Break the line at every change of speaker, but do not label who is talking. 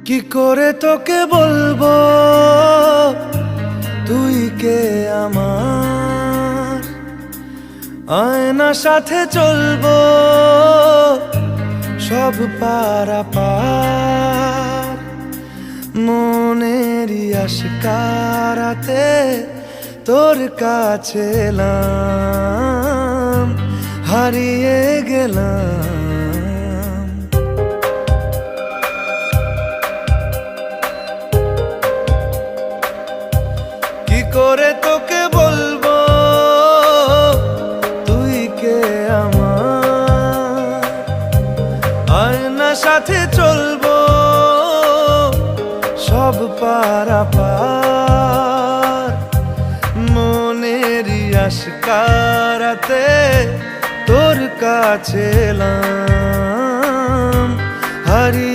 কি করে তোকে বলবো তুই কে আমার, আয়না সাথে চলবো সব পারাপার। মনেরই আশকারাতে তোর কাছে এলাম, হারিয়ে গেলাম। কি করে তোকে বলবো তুই কে আমার, আয়না সাথে চলবো সব পারাপার। মনেরই আশকারাতে তোর কাছে এলাম, হারিয়ে